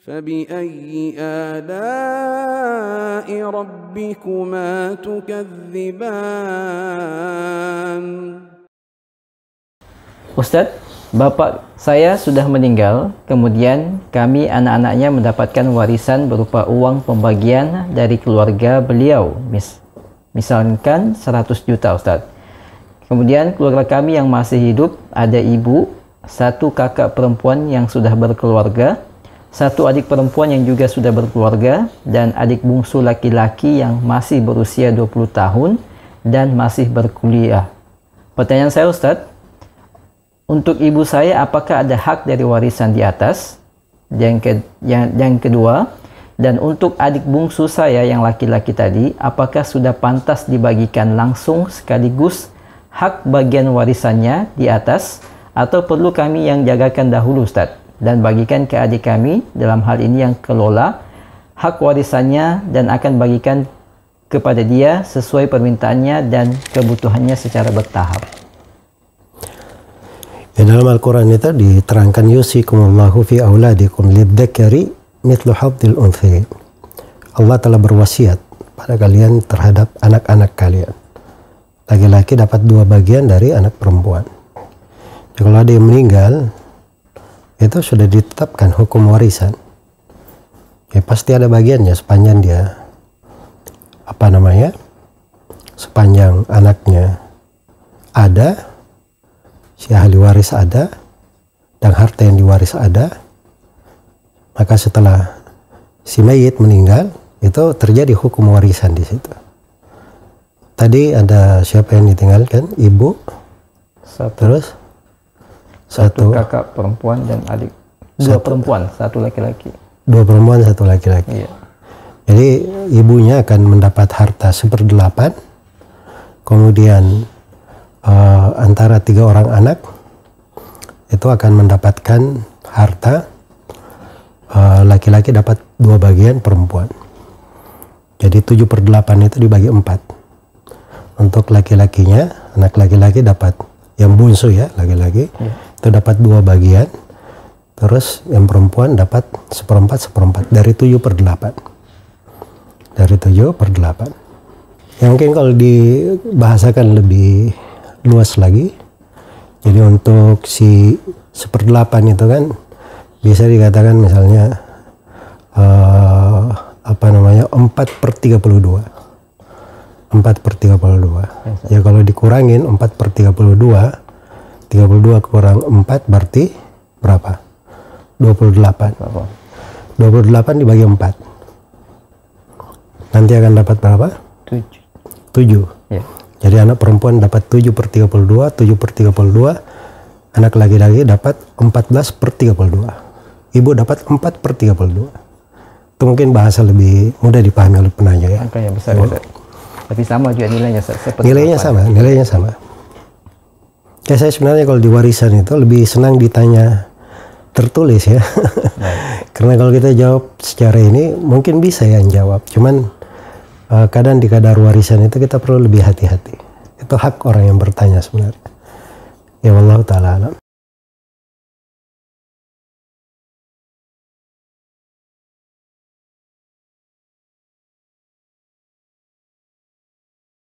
فبأي آلاء ربكما تكذبان. Ustadz, bapak saya sudah meninggal, kemudian kami anak-anaknya mendapatkan warisan berupa uang pembagian dari keluarga beliau, misalkan 100 juta Ustadz. Kemudian keluarga kami yang masih hidup ada ibu, satu kakak perempuan yang sudah berkeluarga, satu adik perempuan yang juga sudah berkeluarga, dan adik bungsu laki-laki yang masih berusia 20 tahun dan masih berkuliah. Pertanyaan saya Ustadz, untuk ibu saya apakah ada hak dari warisan di atas? Yang kedua, dan untuk adik bungsu saya yang laki-laki tadi, apakah sudah pantas dibagikan langsung sekaligus hak bagian warisannya di atas, atau perlu kami yang jagakan dahulu Ustadz dan bagikan ke adik kami, dalam hal ini yang kelola hak warisannya, dan akan bagikan kepada dia sesuai permintaannya dan kebutuhannya secara bertahap. Ya, dalam Al-Quran itu diterangkan yusikumullahu fi auladikum lidzakari mithlu hadzil unthayain. Allah telah berwasiat pada kalian terhadap anak-anak kalian. Laki-laki dapat 2 bagian dari anak perempuan. Ya, kalau ada yang meninggal, itu sudah ditetapkan hukum warisan. Ya, pasti ada bagiannya sepanjang dia sepanjang anaknya ada, si ahli waris ada, dan harta yang diwaris ada. Maka setelah si mayit meninggal, itu terjadi hukum warisan di situ. Tadi ada siapa yang ditinggalkan? Ibu, terus satu kakak perempuan dan adik. 2 perempuan, 1 laki-laki. 2 perempuan, 1 laki-laki. Iya. Jadi ibunya akan mendapat harta 1/8. Kemudian antara 3 orang anak itu akan mendapatkan harta, laki-laki dapat 2 bagian, perempuan. Jadi 7/8 itu dibagi 4. Untuk laki-lakinya, anak laki-laki dapat, yang bungsu ya, laki-laki, itu dapat 2 bagian. Terus yang perempuan dapat 1/4 dari 7/8. Dari 7/8. Ya, mungkin kalau dibahasakan lebih luas lagi, jadi untuk si 1/8 itu kan bisa dikatakan misalnya 4/32. 4/32. Ya, kalau dikurangin 4/32, 32 kurang 4 berarti berapa? 28. 28 dibagi 4. Nanti akan dapat berapa? 7. Ya. Jadi anak perempuan dapat 7/32, 7/32. Anak laki-laki dapat 14/32. Ibu dapat 4/32. Itu mungkin bahasa lebih mudah dipahami oleh penanya ya. Angka yang besar. Tapi sama juga nilainya. Nilainya sama. Ya, saya sebenarnya kalau di warisan itu lebih senang ditanya tertulis ya. Karena kalau kita jawab secara ini mungkin bisa yang jawab. Cuman kadang di kadar warisan itu kita perlu lebih hati-hati. Itu hak orang yang bertanya sebenarnya. Ya, wallahu ta'ala alam.